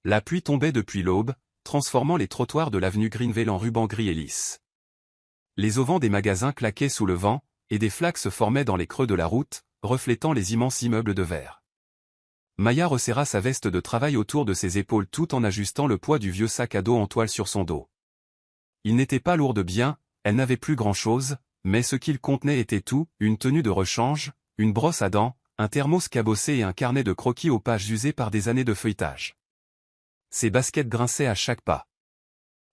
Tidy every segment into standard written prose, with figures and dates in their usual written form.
La pluie tombait depuis l'aube, transformant les trottoirs de l'avenue Greenville en ruban gris et lisse. Les auvents des magasins claquaient sous le vent, et des flaques se formaient dans les creux de la route, reflétant les immenses immeubles de verre. Maya resserra sa veste de travail autour de ses épaules tout en ajustant le poids du vieux sac à dos en toile sur son dos. Il n'était pas lourd de bien, elle n'avait plus grand-chose, mais ce qu'il contenait était tout, une tenue de rechange, une brosse à dents, un thermos cabossé et un carnet de croquis aux pages usées par des années de feuilletage. Ses baskets grinçaient à chaque pas.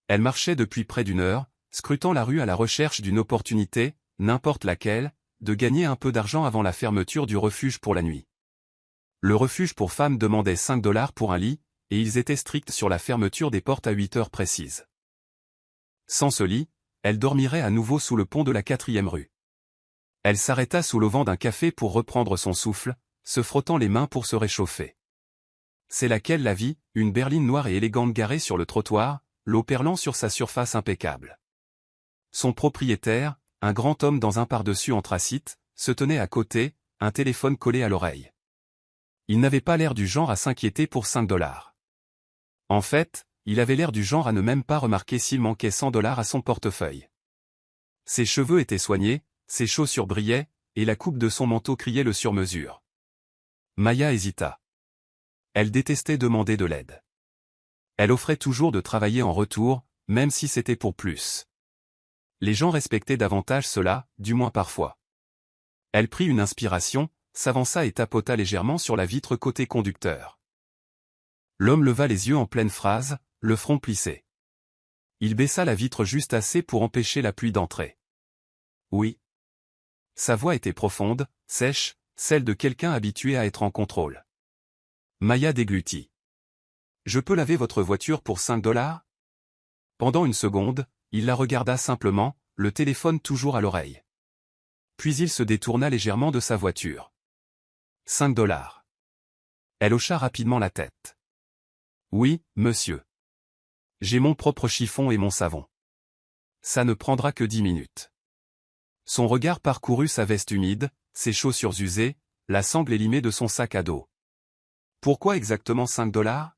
Elle marchait depuis près d'une heure, scrutant la rue à la recherche d'une opportunité, n'importe laquelle, de gagner un peu d'argent avant la fermeture du refuge pour la nuit. Le refuge pour femmes demandait 5 $ pour un lit, et ils étaient stricts sur la fermeture des portes à 8 heures précises. Sans ce lit, elle dormirait à nouveau sous le pont de la 4e rue. Elle s'arrêta sous l'auvent d'un café pour reprendre son souffle, se frottant les mains pour se réchauffer. C'est laquelle la vie, une berline noire et élégante garée sur le trottoir, l'eau perlant sur sa surface impeccable. Son propriétaire, un grand homme dans un pardessus anthracite, se tenait à côté, un téléphone collé à l'oreille. Il n'avait pas l'air du genre à s'inquiéter pour 5 $. En fait, il avait l'air du genre à ne même pas remarquer s'il manquait 100 $ à son portefeuille. Ses cheveux étaient soignés, ses chaussures brillaient, et la coupe de son manteau criait le sur-mesure. Maya hésita. Elle détestait demander de l'aide. Elle offrait toujours de travailler en retour, même si c'était pour plus. Les gens respectaient davantage cela, du moins parfois. Elle prit une inspiration, s'avança et tapota légèrement sur la vitre côté conducteur. L'homme leva les yeux en pleine phrase, le front plissé. Il baissa la vitre juste assez pour empêcher la pluie d'entrer. Oui. Sa voix était profonde, sèche, celle de quelqu'un habitué à être en contrôle. Maya déglutit. « Je peux laver votre voiture pour 5 $? Pendant une seconde, il la regarda simplement, le téléphone toujours à l'oreille. Puis il se détourna légèrement de sa voiture. 5 $. Elle hocha rapidement la tête. Oui, monsieur. J'ai mon propre chiffon et mon savon. Ça ne prendra que 10 minutes. Son regard parcourut sa veste humide, ses chaussures usées, la sangle élimée de son sac à dos. Pourquoi exactement 5 $?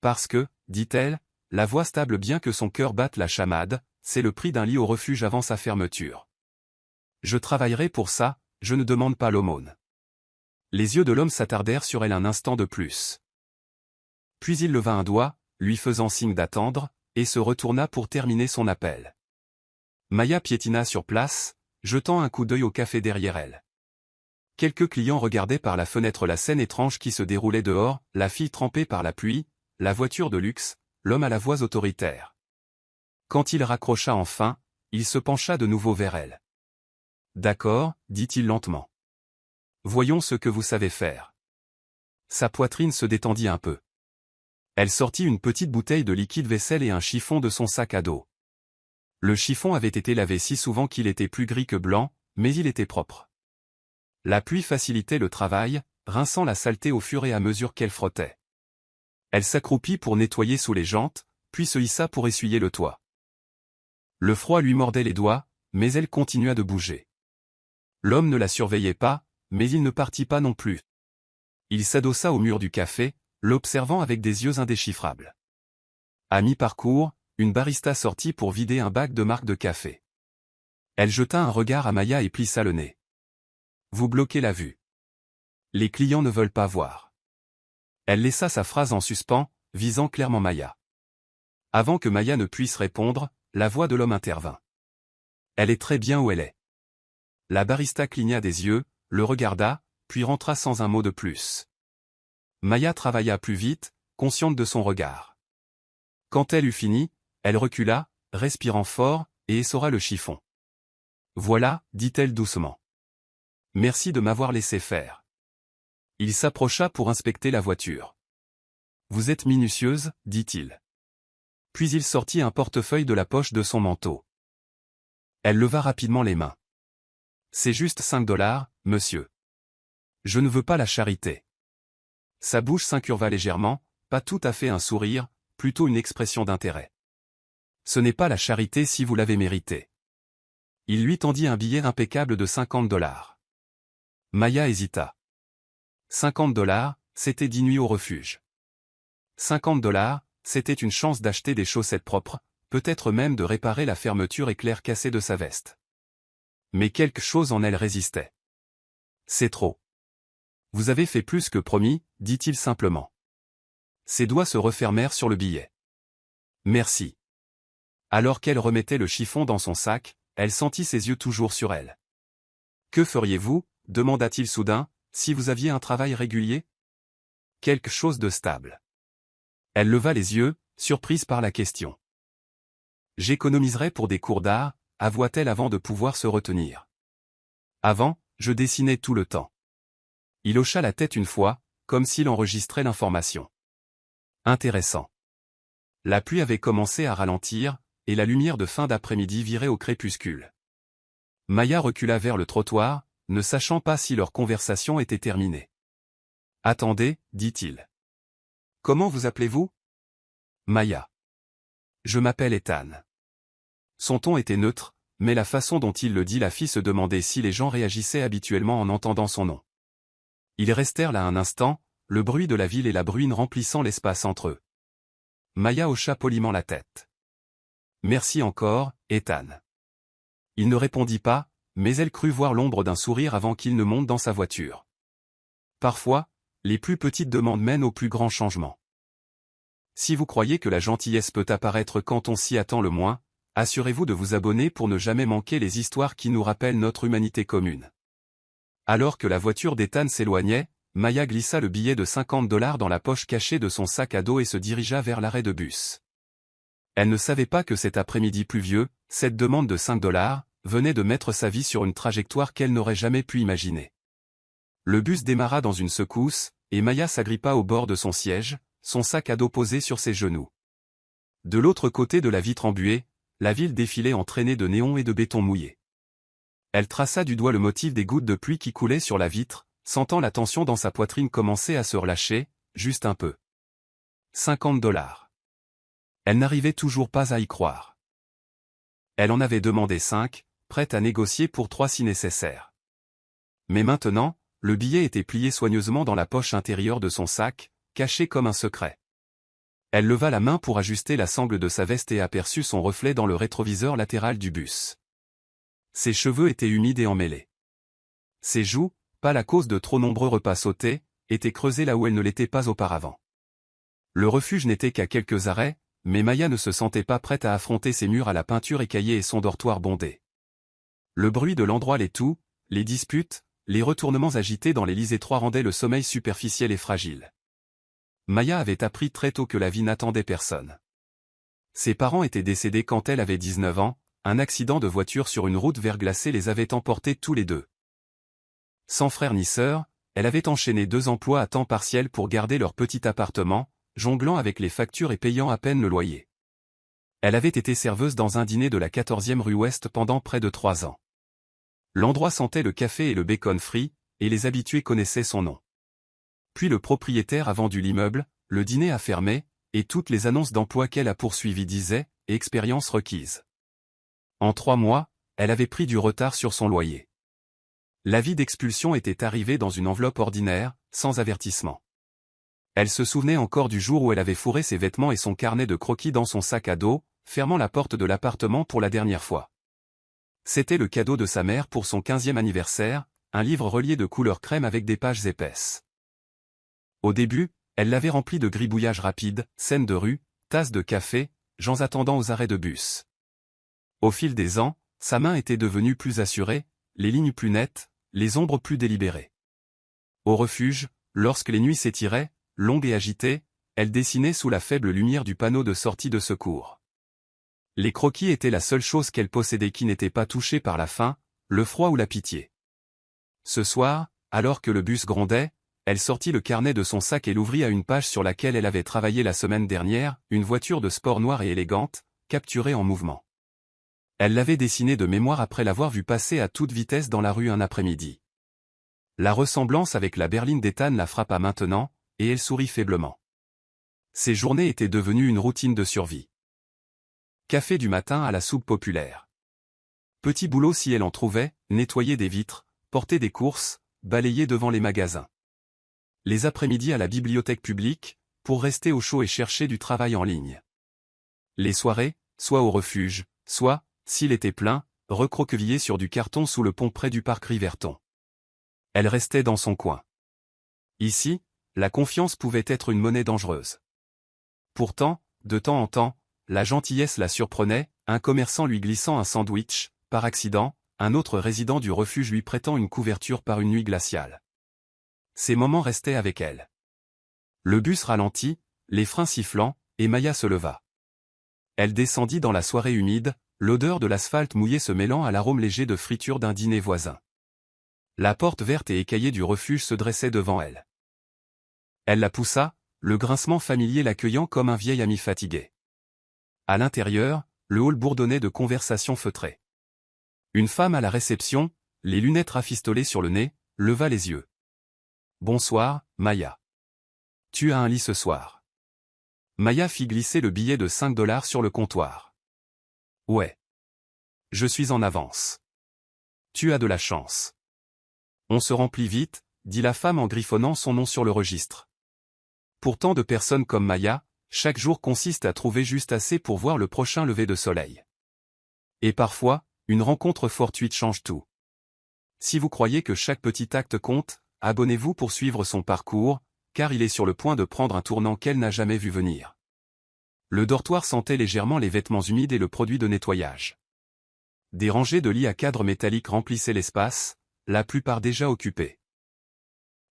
Parce que, dit-elle, la voix stable bien que son cœur batte la chamade, c'est le prix d'un lit au refuge avant sa fermeture. Je travaillerai pour ça, je ne demande pas l'aumône. Les yeux de l'homme s'attardèrent sur elle un instant de plus. Puis il leva un doigt, lui faisant signe d'attendre, et se retourna pour terminer son appel. Maya piétina sur place, jetant un coup d'œil au café derrière elle. Quelques clients regardaient par la fenêtre la scène étrange qui se déroulait dehors, la fille trempée par la pluie, la voiture de luxe, l'homme à la voix autoritaire. Quand il raccrocha enfin, il se pencha de nouveau vers elle. « D'accord, dit-il lentement. Voyons ce que vous savez faire. » Sa poitrine se détendit un peu. Elle sortit une petite bouteille de liquide vaisselle et un chiffon de son sac à dos. Le chiffon avait été lavé si souvent qu'il était plus gris que blanc, mais il était propre. La pluie facilitait le travail, rinçant la saleté au fur et à mesure qu'elle frottait. Elle s'accroupit pour nettoyer sous les jantes, puis se hissa pour essuyer le toit. Le froid lui mordait les doigts, mais elle continua de bouger. L'homme ne la surveillait pas, mais il ne partit pas non plus. Il s'adossa au mur du café, l'observant avec des yeux indéchiffrables. À mi-parcours, une barista sortit pour vider un bac de marque de café. Elle jeta un regard à Maya et plissa le nez. « Vous bloquez la vue. Les clients ne veulent pas voir. » Elle laissa sa phrase en suspens, visant clairement Maya. Avant que Maya ne puisse répondre, la voix de l'homme intervint. « Elle est très bien où elle est. » La barista cligna des yeux, le regarda, puis rentra sans un mot de plus. Maya travailla plus vite, consciente de son regard. Quand elle eut fini, elle recula, respirant fort, et essora le chiffon. « Voilà, dit-elle doucement. Merci de m'avoir laissé faire. » Il s'approcha pour inspecter la voiture. « Vous êtes minutieuse, dit-il. » Puis il sortit un portefeuille de la poche de son manteau. Elle leva rapidement les mains. « C'est juste 5 $, monsieur. Je ne veux pas la charité. » Sa bouche s'incurva légèrement, pas tout à fait un sourire, plutôt une expression d'intérêt. « Ce n'est pas la charité si vous l'avez méritée. » Il lui tendit un billet impeccable de 50 $. Maya hésita. 50 $, c'était 10 nuits au refuge. $50, c'était une chance d'acheter des chaussettes propres, peut-être même de réparer la fermeture éclair cassée de sa veste. Mais quelque chose en elle résistait. C'est trop. Vous avez fait plus que promis, dit-il simplement. Ses doigts se refermèrent sur le billet. Merci. Alors qu'elle remettait le chiffon dans son sac, elle sentit ses yeux toujours sur elle. Que feriez-vous, demanda-t-il soudain, si vous aviez un travail régulier? Quelque chose de stable. Elle leva les yeux, surprise par la question. J'économiserais pour des cours d'art, avoua-t-elle avant de pouvoir se retenir. Avant, je dessinais tout le temps. Il hocha la tête une fois, comme s'il enregistrait l'information. Intéressant. La pluie avait commencé à ralentir, et la lumière de fin d'après-midi virait au crépuscule. Maya recula vers le trottoir, ne sachant pas si leur conversation était terminée. « Attendez, dit-il. Comment vous appelez-vous? Maya. Je m'appelle Ethan. Son ton était neutre, mais la façon dont il le dit la fit se demander si les gens réagissaient habituellement en entendant son nom. Ils restèrent là un instant, le bruit de la ville et la bruine remplissant l'espace entre eux. Maya hocha poliment la tête. Merci encore, Ethan. Il ne répondit pas, mais elle crut voir l'ombre d'un sourire avant qu'il ne monte dans sa voiture. Parfois, les plus petites demandes mènent aux plus grands changements. Si vous croyez que la gentillesse peut apparaître quand on s'y attend le moins, assurez-vous de vous abonner pour ne jamais manquer les histoires qui nous rappellent notre humanité commune. Alors que la voiture d'Ethan s'éloignait, Maya glissa le billet de $50 dans la poche cachée de son sac à dos et se dirigea vers l'arrêt de bus. Elle ne savait pas que cet après-midi pluvieux, cette demande de $5, venait de mettre sa vie sur une trajectoire qu'elle n'aurait jamais pu imaginer. Le bus démarra dans une secousse, et Maya s'agrippa au bord de son siège, son sac à dos posé sur ses genoux. De l'autre côté de la vitre embuée, la ville défilait en traînées de néons et de béton mouillé. Elle traça du doigt le motif des gouttes de pluie qui coulaient sur la vitre, sentant la tension dans sa poitrine commencer à se relâcher, juste un peu. $50. Elle n'arrivait toujours pas à y croire. Elle en avait demandé 5, prête à négocier pour 3 si nécessaire. Mais maintenant, le billet était plié soigneusement dans la poche intérieure de son sac, caché comme un secret. Elle leva la main pour ajuster la sangle de sa veste et aperçut son reflet dans le rétroviseur latéral du bus. Ses cheveux étaient humides et emmêlés. Ses joues, pâles à cause de trop nombreux repas sautés, étaient creusées là où elles ne l'étaient pas auparavant. Le refuge n'était qu'à quelques arrêts, mais Maya ne se sentait pas prête à affronter ses murs à la peinture écaillée et son dortoir bondé. Le bruit de l'endroit l'étouffe, les disputes, les retournements agités dans les lits étroits rendaient le sommeil superficiel et fragile. Maya avait appris très tôt que la vie n'attendait personne. Ses parents étaient décédés quand elle avait 19 ans, un accident de voiture sur une route verglacée les avait emportés tous les deux. Sans frère ni sœur, elle avait enchaîné 2 emplois à temps partiel pour garder leur petit appartement, jonglant avec les factures et payant à peine le loyer. Elle avait été serveuse dans un dîner de la 14e rue Ouest pendant près de 3 ans. L'endroit sentait le café et le bacon frit, et les habitués connaissaient son nom. Puis le propriétaire a vendu l'immeuble, le dîner a fermé, et toutes les annonces d'emploi qu'elle a poursuivies disaient « expérience requise ». En 3 mois, elle avait pris du retard sur son loyer. L'avis d'expulsion était arrivé dans une enveloppe ordinaire, sans avertissement. Elle se souvenait encore du jour où elle avait fourré ses vêtements et son carnet de croquis dans son sac à dos, fermant la porte de l'appartement pour la dernière fois. C'était le cadeau de sa mère pour son 15e anniversaire, un livre relié de couleur crème avec des pages épaisses. Au début, elle l'avait rempli de gribouillages rapides, scènes de rue, tasses de café, gens attendant aux arrêts de bus. Au fil des ans, sa main était devenue plus assurée, les lignes plus nettes, les ombres plus délibérées. Au refuge, lorsque les nuits s'étiraient, longues et agitées, elle dessinait sous la faible lumière du panneau de sortie de secours. Les croquis étaient la seule chose qu'elle possédait qui n'était pas touchée par la faim, le froid ou la pitié. Ce soir, alors que le bus grondait, elle sortit le carnet de son sac et l'ouvrit à une page sur laquelle elle avait travaillé la semaine dernière, une voiture de sport noire et élégante, capturée en mouvement. Elle l'avait dessinée de mémoire après l'avoir vue passer à toute vitesse dans la rue un après-midi. La ressemblance avec la berline d'Ethan la frappa maintenant, et elle sourit faiblement. Ces journées étaient devenues une routine de survie. Café du matin à la soupe populaire. Petit boulot si elle en trouvait, nettoyer des vitres, porter des courses, balayer devant les magasins. Les après-midi à la bibliothèque publique, pour rester au chaud et chercher du travail en ligne. Les soirées, soit au refuge, soit, s'il était plein, recroquevillée sur du carton sous le pont près du parc Riverton. Elle restait dans son coin. Ici, la confiance pouvait être une monnaie dangereuse. Pourtant, de temps en temps, la gentillesse la surprenait, un commerçant lui glissant un sandwich, par accident, un autre résident du refuge lui prêtant une couverture par une nuit glaciale. Ces moments restaient avec elle. Le bus ralentit, les freins sifflant, et Maya se leva. Elle descendit dans la soirée humide, l'odeur de l'asphalte mouillé se mêlant à l'arôme léger de friture d'un dîner voisin. La porte verte et écaillée du refuge se dressait devant elle. Elle la poussa, le grincement familier l'accueillant comme un vieil ami fatigué. À l'intérieur, le hall bourdonnait de conversations feutrées. Une femme à la réception, les lunettes rafistolées sur le nez, leva les yeux. « Bonsoir, Maya. Tu as un lit ce soir. » Maya fit glisser le billet de 5 $ sur le comptoir. « Ouais. Je suis en avance. Tu as de la chance. » « On se remplit vite, » dit la femme en griffonnant son nom sur le registre. Pour tant de personnes comme Maya, chaque jour consiste à trouver juste assez pour voir le prochain lever de soleil. Et parfois, une rencontre fortuite change tout. Si vous croyez que chaque petit acte compte, abonnez-vous pour suivre son parcours, car il est sur le point de prendre un tournant qu'elle n'a jamais vu venir. Le dortoir sentait légèrement les vêtements humides et le produit de nettoyage. Des rangées de lits à cadres métalliques remplissaient l'espace, la plupart déjà occupés.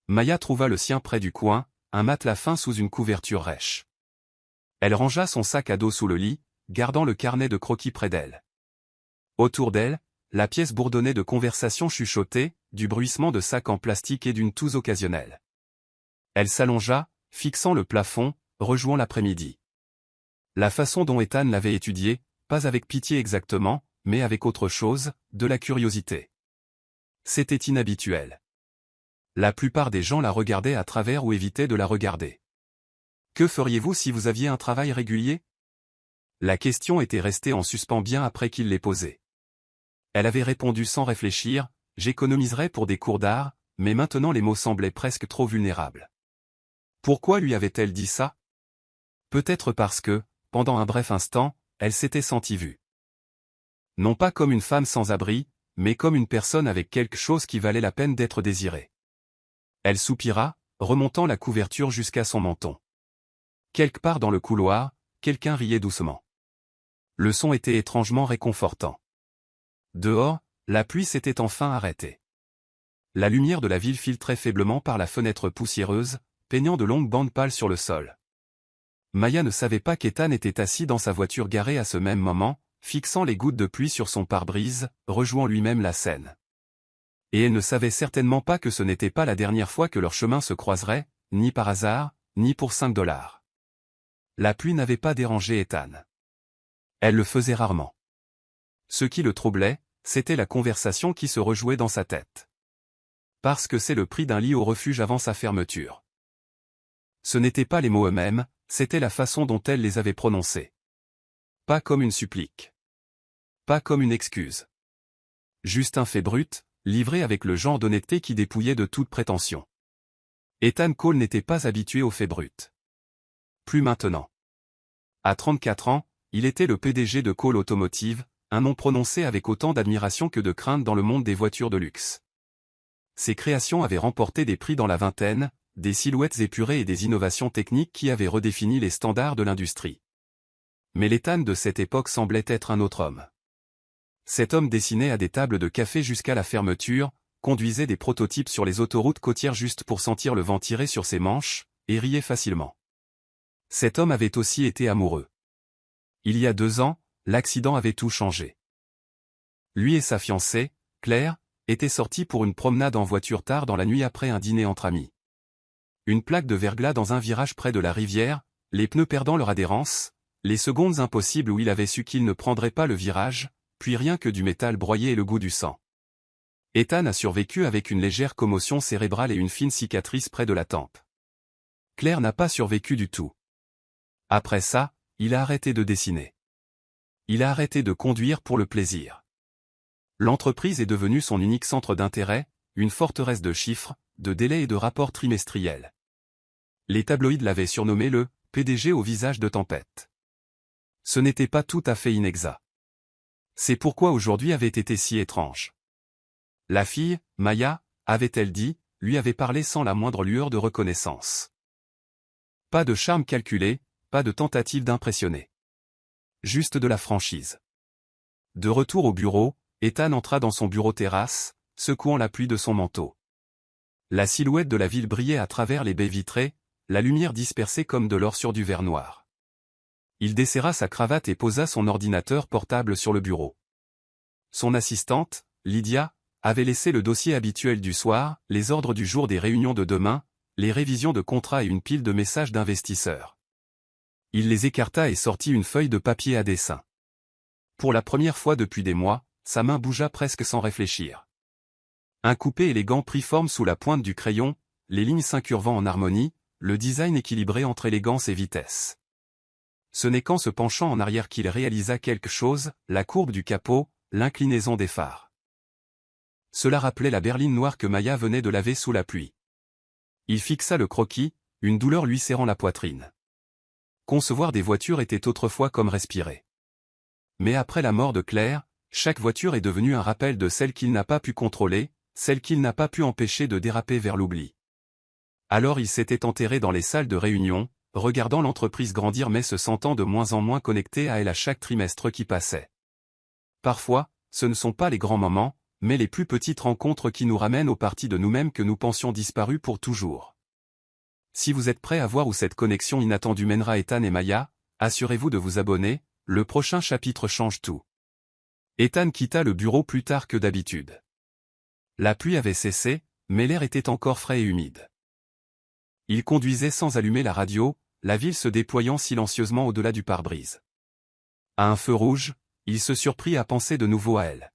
Maya trouva le sien près du coin, un matelas fin sous une couverture rêche. Elle rangea son sac à dos sous le lit, gardant le carnet de croquis près d'elle. Autour d'elle, la pièce bourdonnait de conversations chuchotées, du bruissement de sacs en plastique et d'une toux occasionnelle. Elle s'allongea, fixant le plafond, rejouant l'après-midi. La façon dont Ethan l'avait étudiée, pas avec pitié exactement, mais avec autre chose, de la curiosité. C'était inhabituel. La plupart des gens la regardaient à travers ou évitaient de la regarder. Que feriez-vous si vous aviez un travail régulier? La question était restée en suspens bien après qu'il l'ait posée. Elle avait répondu sans réfléchir, « J'économiserais pour des cours d'art », mais maintenant les mots semblaient presque trop vulnérables. Pourquoi lui avait-elle dit ça? Peut-être parce que, pendant un bref instant, elle s'était sentie vue. Non pas comme une femme sans abri, mais comme une personne avec quelque chose qui valait la peine d'être désirée. Elle soupira, remontant la couverture jusqu'à son menton. Quelque part dans le couloir, quelqu'un riait doucement. Le son était étrangement réconfortant. Dehors, la pluie s'était enfin arrêtée. La lumière de la ville filtrait faiblement par la fenêtre poussiéreuse, peignant de longues bandes pâles sur le sol. Maya ne savait pas qu'Ethan était assis dans sa voiture garée à ce même moment, fixant les gouttes de pluie sur son pare-brise, rejouant lui-même la scène. Et elle ne savait certainement pas que ce n'était pas la dernière fois que leur chemin se croiserait, ni par hasard, ni pour 5 $. La pluie n'avait pas dérangé Ethan. Elle le faisait rarement. Ce qui le troublait, c'était la conversation qui se rejouait dans sa tête. Parce que c'est le prix d'un lit au refuge avant sa fermeture. Ce n'étaient pas les mots eux-mêmes, c'était la façon dont elle les avait prononcés. Pas comme une supplique. Pas comme une excuse. Juste un fait brut, livré avec le genre d'honnêteté qui dépouillait de toute prétention. Ethan Cole n'était pas habitué aux faits bruts. Plus maintenant. À 34 ans, il était le PDG de Cole Automotive, un nom prononcé avec autant d'admiration que de crainte dans le monde des voitures de luxe. Ses créations avaient remporté des prix dans la vingtaine, des silhouettes épurées et des innovations techniques qui avaient redéfini les standards de l'industrie. Mais l'Ethan de cette époque semblait être un autre homme. Cet homme dessinait à des tables de café jusqu'à la fermeture, conduisait des prototypes sur les autoroutes côtières juste pour sentir le vent tirer sur ses manches, et riait facilement. Cet homme avait aussi été amoureux. Il y a 2 ans, l'accident avait tout changé. Lui et sa fiancée, Claire, étaient sortis pour une promenade en voiture tard dans la nuit après un dîner entre amis. Une plaque de verglas dans un virage près de la rivière, les pneus perdant leur adhérence, les secondes impossibles où il avait su qu'il ne prendrait pas le virage, puis rien que du métal broyé et le goût du sang. Ethan a survécu avec une légère commotion cérébrale et une fine cicatrice près de la tempe. Claire n'a pas survécu du tout. Après ça, il a arrêté de dessiner. Il a arrêté de conduire pour le plaisir. L'entreprise est devenue son unique centre d'intérêt, une forteresse de chiffres, de délais et de rapports trimestriels. Les tabloïds l'avaient surnommé le « PDG au visage de tempête ». Ce n'était pas tout à fait inexact. C'est pourquoi aujourd'hui avait été si étrange. La fille, Maya, avait-elle dit, lui avait parlé sans la moindre lueur de reconnaissance. Pas de charme calculé, pas de tentative d'impressionner. Juste de la franchise. De retour au bureau, Ethan entra dans son bureau terrasse, secouant la pluie de son manteau. La silhouette de la ville brillait à travers les baies vitrées, la lumière dispersée comme de l'or sur du verre noir. Il desserra sa cravate et posa son ordinateur portable sur le bureau. Son assistante, Lydia, avait laissé le dossier habituel du soir, les ordres du jour des réunions de demain, les révisions de contrats et une pile de messages d'investisseurs. Il les écarta et sortit une feuille de papier à dessin. Pour la première fois depuis des mois, sa main bougea presque sans réfléchir. Un coupé élégant prit forme sous la pointe du crayon, les lignes s'incurvant en harmonie, le design équilibré entre élégance et vitesse. Ce n'est qu'en se penchant en arrière qu'il réalisa quelque chose, la courbe du capot, l'inclinaison des phares. Cela rappelait la berline noire que Maya venait de laver sous la pluie. Il fixa le croquis, une douleur lui serrant la poitrine. Concevoir des voitures était autrefois comme respirer. Mais après la mort de Claire, chaque voiture est devenue un rappel de celle qu'il n'a pas pu contrôler, celle qu'il n'a pas pu empêcher de déraper vers l'oubli. Alors il s'était enterré dans les salles de réunion, regardant l'entreprise grandir mais se sentant de moins en moins connecté à elle à chaque trimestre qui passait. Parfois, ce ne sont pas les grands moments, mais les plus petites rencontres qui nous ramènent aux parties de nous-mêmes que nous pensions disparues pour toujours. Si vous êtes prêt à voir où cette connexion inattendue mènera Ethan et Maya, assurez-vous de vous abonner, le prochain chapitre change tout. Ethan quitta le bureau plus tard que d'habitude. La pluie avait cessé, mais l'air était encore frais et humide. Il conduisait sans allumer la radio, la ville se déployant silencieusement au-delà du pare-brise. À un feu rouge, il se surprit à penser de nouveau à elle.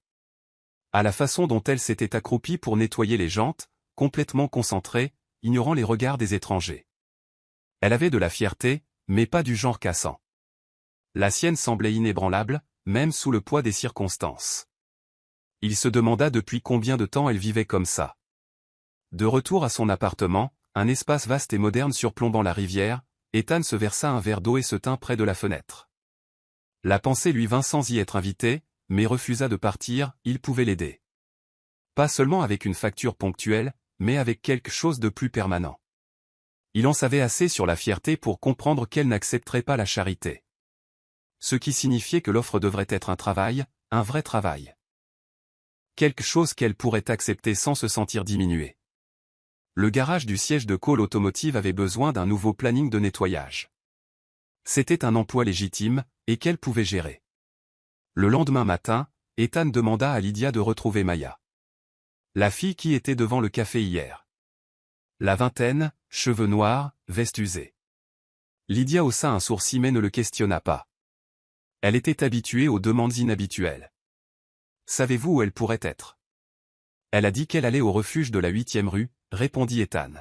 À la façon dont elle s'était accroupie pour nettoyer les jantes, complètement concentrée, ignorant les regards des étrangers. Elle avait de la fierté, mais pas du genre cassant. La sienne semblait inébranlable, même sous le poids des circonstances. Il se demanda depuis combien de temps elle vivait comme ça. De retour à son appartement, un espace vaste et moderne surplombant la rivière, Ethan se versa un verre d'eau et se tint près de la fenêtre. La pensée lui vint sans y être invité, mais refusa de partir, il pouvait l'aider. Pas seulement avec une facture ponctuelle, mais avec quelque chose de plus permanent. Il en savait assez sur la fierté pour comprendre qu'elle n'accepterait pas la charité. Ce qui signifiait que l'offre devrait être un travail, un vrai travail. Quelque chose qu'elle pourrait accepter sans se sentir diminuée. Le garage du siège de Cole Automotive avait besoin d'un nouveau planning de nettoyage. C'était un emploi légitime, et qu'elle pouvait gérer. Le lendemain matin, Ethan demanda à Lydia de retrouver Maya. La fille qui était devant le café hier. La vingtaine, cheveux noirs, veste usée. Lydia haussa un sourcil mais ne le questionna pas. Elle était habituée aux demandes inhabituelles. Savez-vous où elle pourrait être? Elle a dit qu'elle allait au refuge de la 8e rue, répondit Ethan.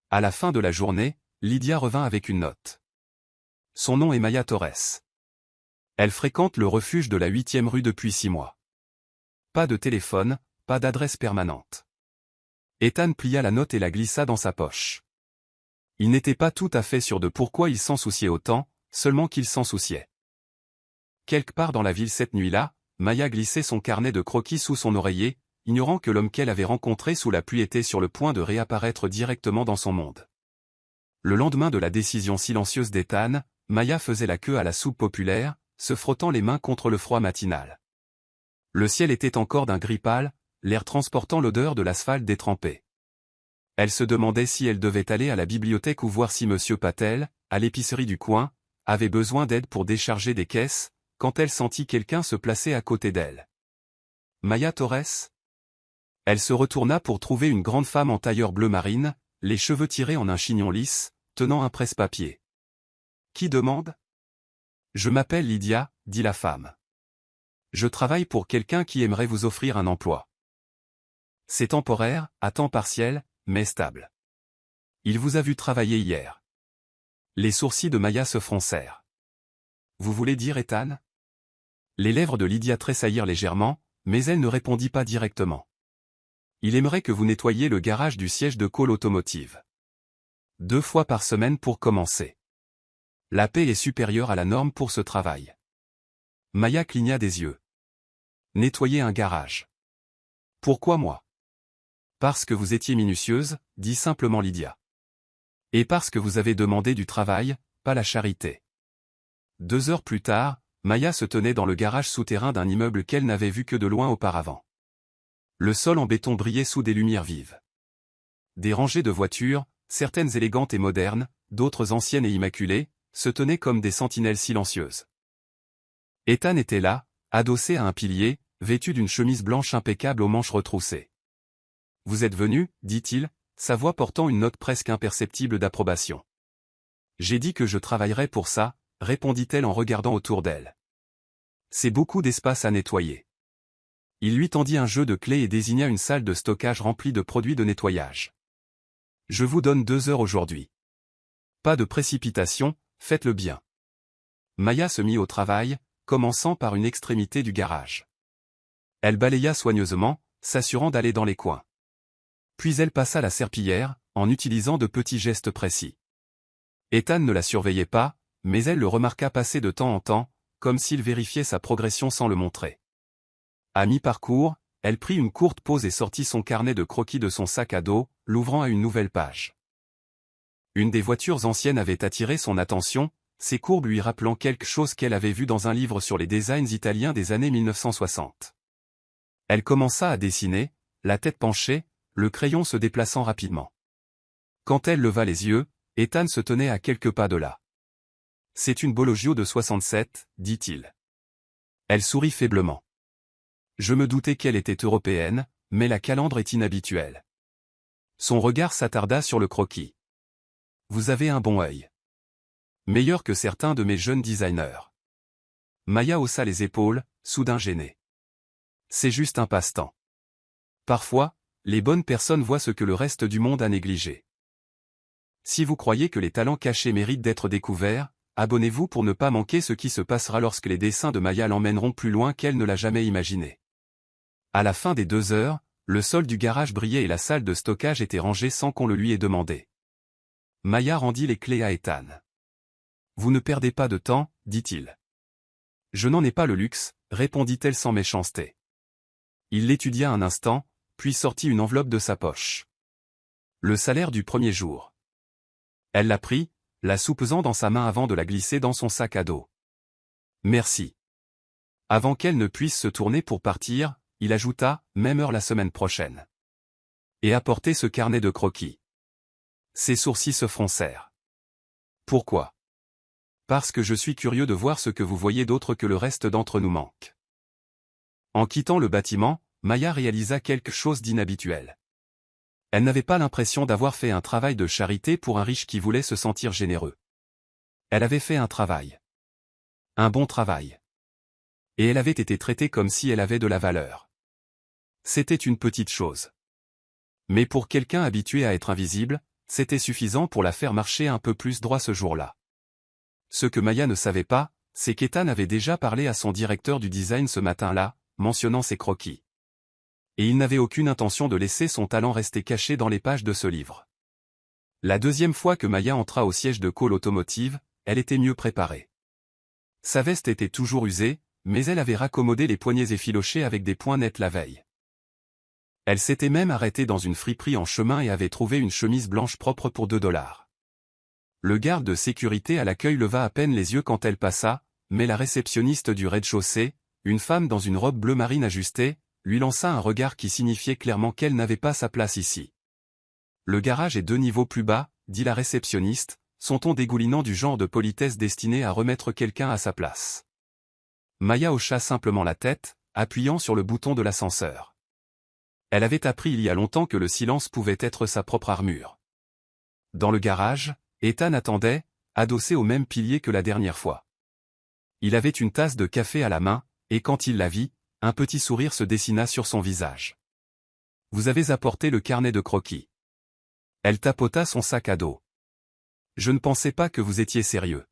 À la fin de la journée, Lydia revint avec une note. Son nom est Maya Torres. Elle fréquente le refuge de la 8e rue depuis 6 mois. Pas de téléphone, pas d'adresse permanente. Ethan plia la note et la glissa dans sa poche. Il n'était pas tout à fait sûr de pourquoi il s'en souciait autant, seulement qu'il s'en souciait. Quelque part dans la ville cette nuit-là, Maya glissait son carnet de croquis sous son oreiller, ignorant que l'homme qu'elle avait rencontré sous la pluie était sur le point de réapparaître directement dans son monde. Le lendemain de la décision silencieuse d'Ethan, Maya faisait la queue à la soupe populaire, se frottant les mains contre le froid matinal. Le ciel était encore d'un gris pâle, l'air transportant l'odeur de l'asphalte détrempé. Elle se demandait si elle devait aller à la bibliothèque ou voir si Monsieur Patel, à l'épicerie du coin, avait besoin d'aide pour décharger des caisses, quand elle sentit quelqu'un se placer à côté d'elle. Maya Torres? Elle se retourna pour trouver une grande femme en tailleur bleu marine, les cheveux tirés en un chignon lisse, tenant un presse-papier. Qui demande? Je m'appelle Lydia, dit la femme. Je travaille pour quelqu'un qui aimerait vous offrir un emploi. C'est temporaire, à temps partiel, mais stable. Il vous a vu travailler hier. Les sourcils de Maya se froncèrent. Vous voulez dire Ethan? Les lèvres de Lydia tressaillirent légèrement, mais elle ne répondit pas directement. Il aimerait que vous nettoyiez le garage du siège de Cole Automotive. 2 fois par semaine pour commencer. La paie est supérieure à la norme pour ce travail. Maya cligna des yeux. Nettoyer un garage. Pourquoi moi? Parce que vous étiez minutieuse, dit simplement Lydia. Et parce que vous avez demandé du travail, pas la charité. 2 heures plus tard, Maya se tenait dans le garage souterrain d'un immeuble qu'elle n'avait vu que de loin auparavant. Le sol en béton brillait sous des lumières vives. Des rangées de voitures, certaines élégantes et modernes, d'autres anciennes et immaculées, se tenaient comme des sentinelles silencieuses. Ethan était là, adossé à un pilier, vêtu d'une chemise blanche impeccable aux manches retroussées. « Vous êtes venu, dit-il, sa voix portant une note presque imperceptible d'approbation. « J'ai dit que je travaillerais pour ça, répondit-elle en regardant autour d'elle. C'est beaucoup d'espace à nettoyer. Il lui tendit un jeu de clés et désigna une salle de stockage remplie de produits de nettoyage. Je vous donne 2 heures aujourd'hui. Pas de précipitation, faites-le bien. Maya se mit au travail, commençant par une extrémité du garage. Elle balaya soigneusement, s'assurant d'aller dans les coins. Puis elle passa la serpillière, en utilisant de petits gestes précis. Ethan ne la surveillait pas, mais elle le remarqua passer de temps en temps, comme s'il vérifiait sa progression sans le montrer. À mi-parcours, elle prit une courte pause et sortit son carnet de croquis de son sac à dos, l'ouvrant à une nouvelle page. Une des voitures anciennes avait attiré son attention, ses courbes lui rappelant quelque chose qu'elle avait vu dans un livre sur les designs italiens des années 1960. Elle commença à dessiner, la tête penchée, le crayon se déplaçant rapidement. Quand elle leva les yeux, Ethan se tenait à quelques pas de là. « C'est une Bologio de 67, dit-il. » Elle sourit faiblement. Je me doutais qu'elle était européenne, mais la calandre est inhabituelle. Son regard s'attarda sur le croquis. Vous avez un bon œil. Meilleur que certains de mes jeunes designers. Maya haussa les épaules, soudain gênée. C'est juste un passe-temps. Parfois, les bonnes personnes voient ce que le reste du monde a négligé. Si vous croyez que les talents cachés méritent d'être découverts, abonnez-vous pour ne pas manquer ce qui se passera lorsque les dessins de Maya l'emmèneront plus loin qu'elle ne l'a jamais imaginé. À la fin des 2 heures, le sol du garage brillait et la salle de stockage était rangée sans qu'on le lui ait demandé. Maya rendit les clés à Ethan. « Vous ne perdez pas de temps, dit-il. »« Je n'en ai pas le luxe, répondit-elle sans méchanceté. Il l'étudia un instant, puis sortit une enveloppe de sa poche. Le salaire du premier jour. Elle la prit, la soupesant dans sa main avant de la glisser dans son sac à dos. Merci. Avant qu'elle ne puisse se tourner pour partir, il ajouta, même heure la semaine prochaine. Et apportez ce carnet de croquis. Ses sourcils se froncèrent. Pourquoi? Parce que je suis curieux de voir ce que vous voyez d'autre que le reste d'entre nous manque. En quittant le bâtiment, Maya réalisa quelque chose d'inhabituel. Elle n'avait pas l'impression d'avoir fait un travail de charité pour un riche qui voulait se sentir généreux. Elle avait fait un travail. Un bon travail. Et elle avait été traitée comme si elle avait de la valeur. C'était une petite chose. Mais pour quelqu'un habitué à être invisible, c'était suffisant pour la faire marcher un peu plus droit ce jour-là. Ce que Maya ne savait pas, c'est qu'Ethan avait déjà parlé à son directeur du design ce matin-là, mentionnant ses croquis. Et il n'avait aucune intention de laisser son talent rester caché dans les pages de ce livre. La deuxième fois que Maya entra au siège de Cole Automotive, elle était mieux préparée. Sa veste était toujours usée, mais elle avait raccommodé les poignets effilochés avec des points nets la veille. Elle s'était même arrêtée dans une friperie en chemin et avait trouvé une chemise blanche propre pour $2. Le garde de sécurité à l'accueil leva à peine les yeux quand elle passa, mais la réceptionniste du rez-de-chaussée, une femme dans une robe bleu marine ajustée, lui lança un regard qui signifiait clairement qu'elle n'avait pas sa place ici. Le garage est 2 niveaux plus bas, dit la réceptionniste, son ton dégoulinant du genre de politesse destiné à remettre quelqu'un à sa place. Maya hocha simplement la tête, appuyant sur le bouton de l'ascenseur. Elle avait appris il y a longtemps que le silence pouvait être sa propre armure. Dans le garage, Ethan attendait, adossé au même pilier que la dernière fois. Il avait une tasse de café à la main, et quand il la vit, un petit sourire se dessina sur son visage. « Vous avez apporté le carnet de croquis. » Elle tapota son sac à dos. « Je ne pensais pas que vous étiez sérieux. »«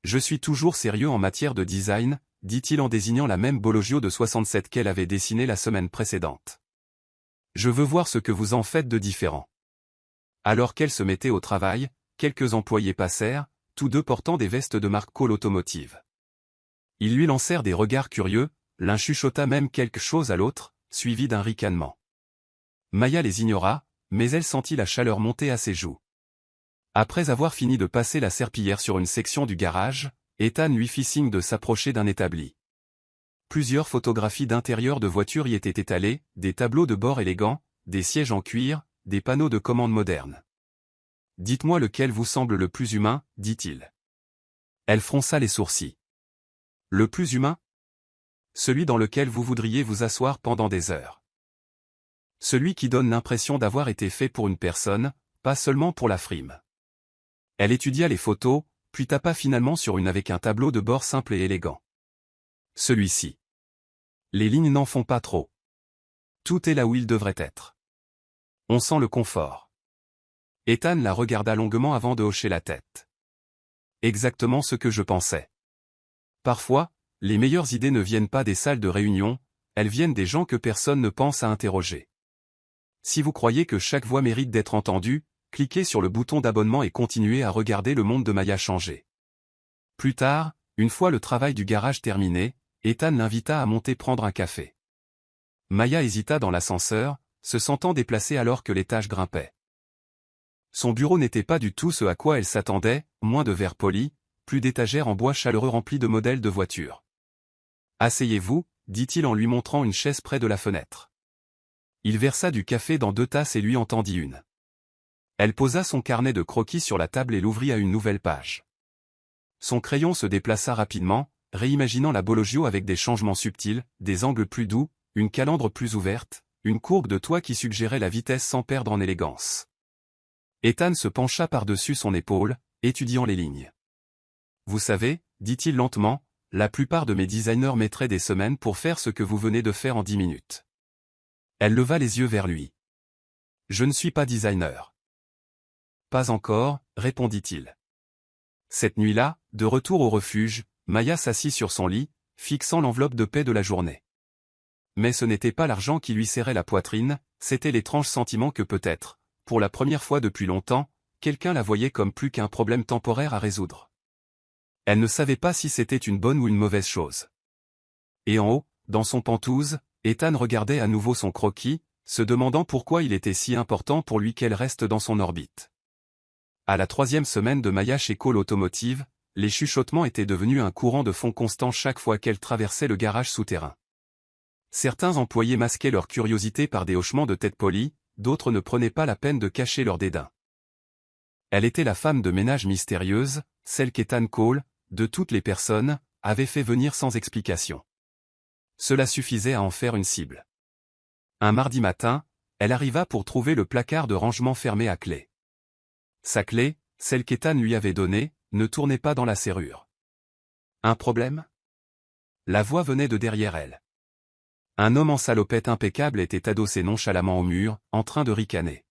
Je suis toujours sérieux en matière de design, » dit-il en désignant la même Bologio de 67 qu'elle avait dessinée la semaine précédente. « Je veux voir ce que vous en faites de différent. » Alors qu'elle se mettait au travail, quelques employés passèrent, tous deux portant des vestes de marque Cole Automotive. Ils lui lancèrent des regards curieux, l'un chuchota même quelque chose à l'autre, suivi d'un ricanement. Maya les ignora, mais elle sentit la chaleur monter à ses joues. Après avoir fini de passer la serpillière sur une section du garage, Ethan lui fit signe de s'approcher d'un établi. Plusieurs photographies d'intérieur de voitures y étaient étalées, des tableaux de bord élégants, des sièges en cuir, des panneaux de commande modernes. « Dites-moi lequel vous semble le plus humain, dit-il. Elle fronça les sourcils. Le plus humain? Celui dans lequel vous voudriez vous asseoir pendant des heures. Celui qui donne l'impression d'avoir été fait pour une personne, pas seulement pour la frime. Elle étudia les photos, puis tapa finalement sur une avec un tableau de bord simple et élégant. Celui-ci. Les lignes n'en font pas trop. Tout est là où il devrait être. On sent le confort. Ethan la regarda longuement avant de hocher la tête. Exactement ce que je pensais. Parfois, les meilleures idées ne viennent pas des salles de réunion, elles viennent des gens que personne ne pense à interroger. Si vous croyez que chaque voix mérite d'être entendue, cliquez sur le bouton d'abonnement et continuez à regarder le monde de Maya changer. Plus tard, une fois le travail du garage terminé, Ethan l'invita à monter prendre un café. Maya hésita dans l'ascenseur, se sentant déplacée alors que l'étage grimpait. Son bureau n'était pas du tout ce à quoi elle s'attendait, moins de verres polis, plus d'étagères en bois chaleureux remplis de modèles de voitures. « Asseyez-vous » dit-il en lui montrant une chaise près de la fenêtre. Il versa du café dans 2 tasses et lui en tendit une. Elle posa son carnet de croquis sur la table et l'ouvrit à une nouvelle page. Son crayon se déplaça rapidement, réimaginant la Bologio avec des changements subtils, des angles plus doux, une calandre plus ouverte, une courbe de toit qui suggérait la vitesse sans perdre en élégance. Ethan se pencha par-dessus son épaule, étudiant les lignes. « Vous savez, dit-il lentement, la plupart de mes designers mettraient des semaines pour faire ce que vous venez de faire en 10 minutes. » Elle leva les yeux vers lui. « Je ne suis pas designer. »« Pas encore, répondit-il. » Cette nuit-là, de retour au refuge, Maya s'assit sur son lit, fixant l'enveloppe de paix de la journée. Mais ce n'était pas l'argent qui lui serrait la poitrine, c'était l'étrange sentiment que peut-être, pour la première fois depuis longtemps, quelqu'un la voyait comme plus qu'un problème temporaire à résoudre. Elle ne savait pas si c'était une bonne ou une mauvaise chose. Et en haut, dans son pantouse, Ethan regardait à nouveau son croquis, se demandant pourquoi il était si important pour lui qu'elle reste dans son orbite. À la 3e semaine de Maya chez Cole Automotive, les chuchotements étaient devenus un courant de fond constant chaque fois qu'elle traversait le garage souterrain. Certains employés masquaient leur curiosité par des hochements de tête polis, d'autres ne prenaient pas la peine de cacher leur dédain. Elle était la femme de ménage mystérieuse, celle qu'Ethan Cole, de toutes les personnes, avait fait venir sans explication. Cela suffisait à en faire une cible. Un mardi matin, elle arriva pour trouver le placard de rangement fermé à clé. Sa clé, celle qu'Ethan lui avait donnée, ne tournait pas dans la serrure. Un problème? La voix venait de derrière elle. Un homme en salopette impeccable était adossé nonchalamment au mur, en train de ricaner.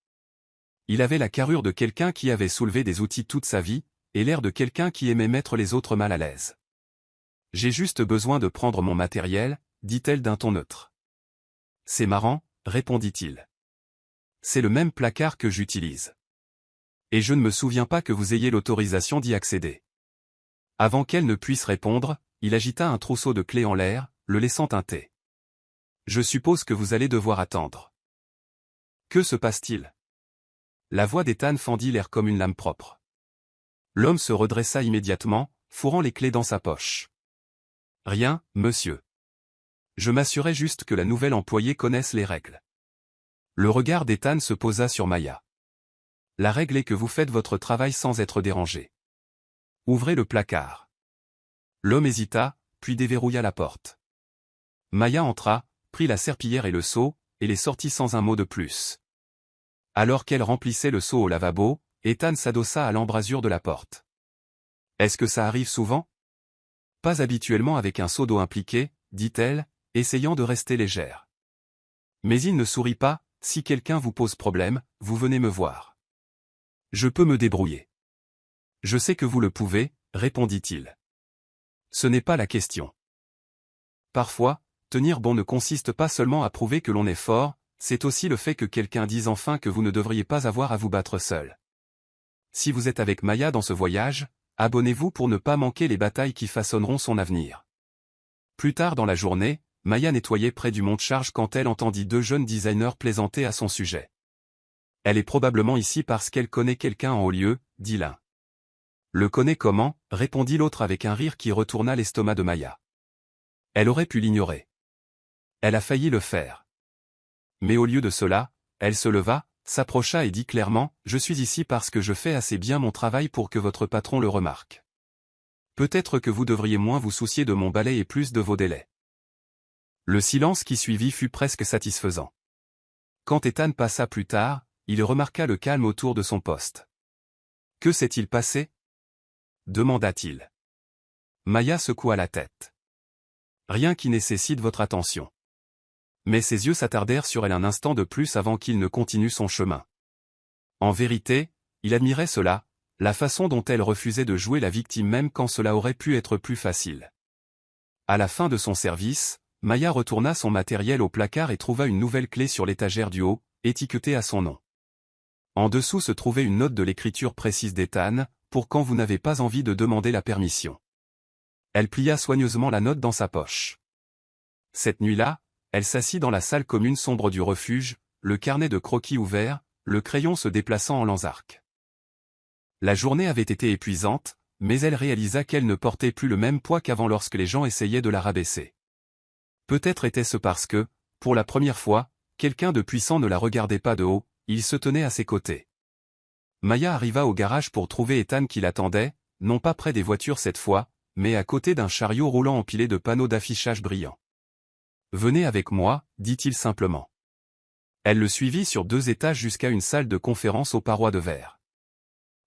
Il avait la carrure de quelqu'un qui avait soulevé des outils toute sa vie, et l'air de quelqu'un qui aimait mettre les autres mal à l'aise. « J'ai juste besoin de prendre mon matériel », dit-elle d'un ton neutre. « C'est marrant », répondit-il. « C'est le même placard que j'utilise. Et je ne me souviens pas que vous ayez l'autorisation d'y accéder. » Avant qu'elle ne puisse répondre, il agita un trousseau de clés en l'air, le laissant teinter. « Je suppose que vous allez devoir attendre. » Que se passe-t-il? La voix d'Ethan fendit l'air comme une lame propre. L'homme se redressa immédiatement, fourrant les clés dans sa poche. « Rien, monsieur. Je m'assurais juste que la nouvelle employée connaisse les règles. » Le regard d'Ethan se posa sur Maya. « La règle est que vous faites votre travail sans être dérangé. Ouvrez le placard. » L'homme hésita, puis déverrouilla la porte. Maya entra, prit la serpillière et le seau, et les sortit sans un mot de plus. Alors qu'elle remplissait le seau au lavabo, Ethan s'adossa à l'embrasure de la porte. « Est-ce que ça arrive souvent? » « Pas habituellement avec un seau d'eau impliqué, » dit-elle, essayant de rester légère. « Mais il ne sourit pas, si quelqu'un vous pose problème, vous venez me voir. Je peux me débrouiller. »« Je sais que vous le pouvez, » répondit-il. « Ce n'est pas la question. Parfois, tenir bon ne consiste pas seulement à prouver que l'on est fort, c'est aussi le fait que quelqu'un dise enfin que vous ne devriez pas avoir à vous battre seul. Si vous êtes avec Maya dans ce voyage, abonnez-vous pour ne pas manquer les batailles qui façonneront son avenir. Plus tard dans la journée, Maya nettoyait près du monte-charge quand elle entendit deux jeunes designers plaisanter à son sujet. Elle est probablement ici parce qu'elle connaît quelqu'un en haut lieu, dit l'un. Le connaît comment, répondit l'autre avec un rire qui retourna l'estomac de Maya. Elle aurait pu l'ignorer. Elle a failli le faire. Mais au lieu de cela, elle se leva, s'approcha et dit clairement, « Je suis ici parce que je fais assez bien mon travail pour que votre patron le remarque. Peut-être que vous devriez moins vous soucier de mon balai et plus de vos délais. » Le silence qui suivit fut presque satisfaisant. Quand Ethan passa plus tard, il remarqua le calme autour de son poste. « Que s'est-il passé ?» demanda-t-il. Maya secoua la tête. « Rien qui nécessite votre attention. » Mais ses yeux s'attardèrent sur elle un instant de plus avant qu'il ne continue son chemin. En vérité, il admirait cela, la façon dont elle refusait de jouer la victime même quand cela aurait pu être plus facile. À la fin de son service, Maya retourna son matériel au placard et trouva une nouvelle clé sur l'étagère du haut, étiquetée à son nom. En dessous se trouvait une note de l'écriture précise d'Ethan, pour quand vous n'avez pas envie de demander la permission. Elle plia soigneusement la note dans sa poche. Cette nuit-là, elle s'assit dans la salle commune sombre du refuge, le carnet de croquis ouvert, le crayon se déplaçant en lansarc. La journée avait été épuisante, mais elle réalisa qu'elle ne portait plus le même poids qu'avant lorsque les gens essayaient de la rabaisser. Peut-être était-ce parce que, pour la première fois, quelqu'un de puissant ne la regardait pas de haut, il se tenait à ses côtés. Maya arriva au garage pour trouver Ethan qui l'attendait, non pas près des voitures cette fois, mais à côté d'un chariot roulant empilé de panneaux d'affichage brillants. « Venez avec moi, dit-il simplement. Elle le suivit sur 2 étages jusqu'à une salle de conférence aux parois de verre.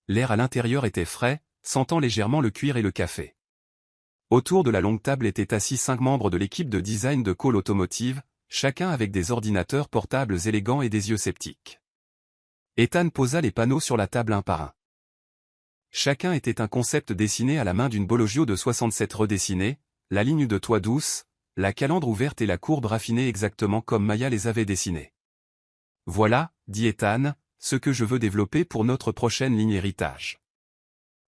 L'air à l'intérieur était frais, sentant légèrement le cuir et le café. Autour de la longue table étaient assis 5 membres de l'équipe de design de Call Automotive, chacun avec des ordinateurs portables élégants et des yeux sceptiques. Ethan posa les panneaux sur la table un par un. Chacun était un concept dessiné à la main d'une Bologio de 67 redessinée, la ligne de toit douce, la calandre ouverte et la courbe raffinée exactement comme Maya les avait dessinées. « Voilà, dit Ethan, ce que je veux développer pour notre prochaine ligne héritage. »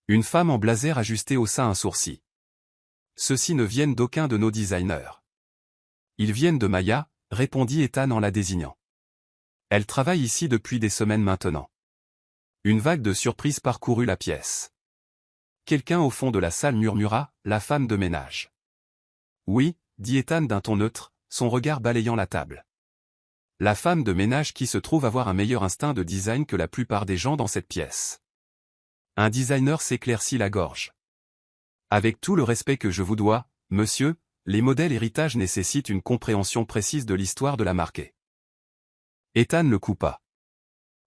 Une femme en blazer ajustait au sein un sourcil. « Ceux-ci ne viennent d'aucun de nos designers. Ils viennent de Maya, répondit Ethan en la désignant. Elle travaille ici depuis des semaines maintenant. Une vague de surprise parcourut la pièce. Quelqu'un au fond de la salle murmura, « La femme de ménage. » Oui, dit Ethan d'un ton neutre, son regard balayant la table. La femme de ménage qui se trouve avoir un meilleur instinct de design que la plupart des gens dans cette pièce. Un designer s'éclaircit la gorge. Avec tout le respect que je vous dois, monsieur, les modèles héritage nécessitent une compréhension précise de l'histoire de la marque. Ethan le coupa.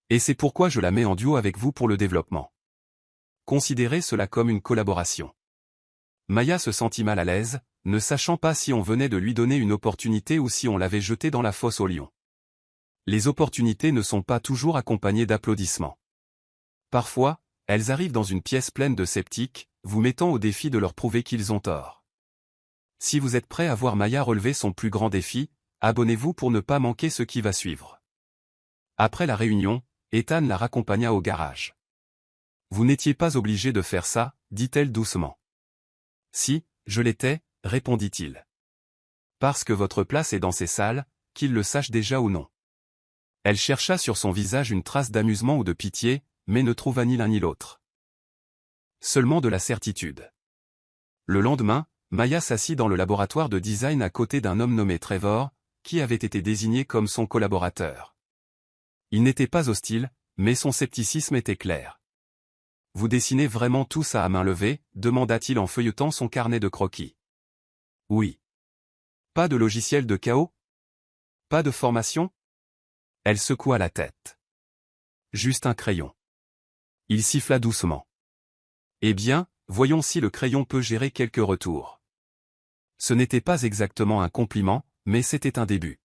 Et c'est pourquoi je la mets en duo avec vous pour le développement. Considérez cela comme une collaboration. Maya se sentit mal à l'aise, ne sachant pas si on venait de lui donner une opportunité ou si on l'avait jetée dans la fosse aux lions. Les opportunités ne sont pas toujours accompagnées d'applaudissements. Parfois, elles arrivent dans une pièce pleine de sceptiques, vous mettant au défi de leur prouver qu'ils ont tort. Si vous êtes prêt à voir Maya relever son plus grand défi, abonnez-vous pour ne pas manquer ce qui va suivre. Après la réunion, Ethan la raccompagna au garage. Vous n'étiez pas obligé de faire ça, dit-elle doucement. Si, je l'étais, répondit-il. Parce que votre place est dans ces salles, qu'il le sache déjà ou non. Elle chercha sur son visage une trace d'amusement ou de pitié, mais ne trouva ni l'un ni l'autre. Seulement de la certitude. Le lendemain, Maya s'assit dans le laboratoire de design à côté d'un homme nommé Trevor, qui avait été désigné comme son collaborateur. Il n'était pas hostile, mais son scepticisme était clair. « Vous dessinez vraiment tout ça à main levée ?» demanda-t-il en feuilletant son carnet de croquis. « Oui. » Pas de logiciel de chaos? Pas de formation? Elle secoua la tête. Juste un crayon. Il siffla doucement. Eh bien, voyons si le crayon peut gérer quelques retours. Ce n'était pas exactement un compliment, mais c'était un début.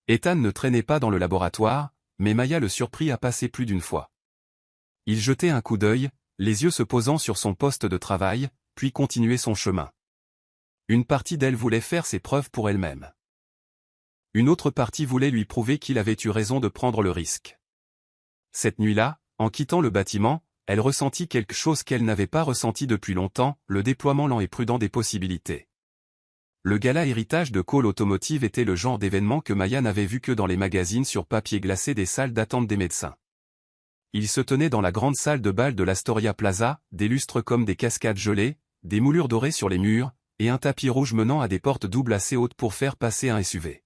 Ethan ne traînait pas dans le laboratoire, mais Maya le surprit à passer plus d'une fois. Il jetait un coup d'œil, les yeux se posant sur son poste de travail, puis continuait son chemin. Une partie d'elle voulait faire ses preuves pour elle-même. Une autre partie voulait lui prouver qu'il avait eu raison de prendre le risque. Cette nuit-là, en quittant le bâtiment, elle ressentit quelque chose qu'elle n'avait pas ressenti depuis longtemps, le déploiement lent et prudent des possibilités. Le gala héritage de Cole Automotive était le genre d'événement que Maya n'avait vu que dans les magazines sur papier glacé des salles d'attente des médecins. Il se tenait dans la grande salle de bal de l'Astoria Plaza, des lustres comme des cascades gelées, des moulures dorées sur les murs, et un tapis rouge menant à des portes doubles assez hautes pour faire passer un SUV.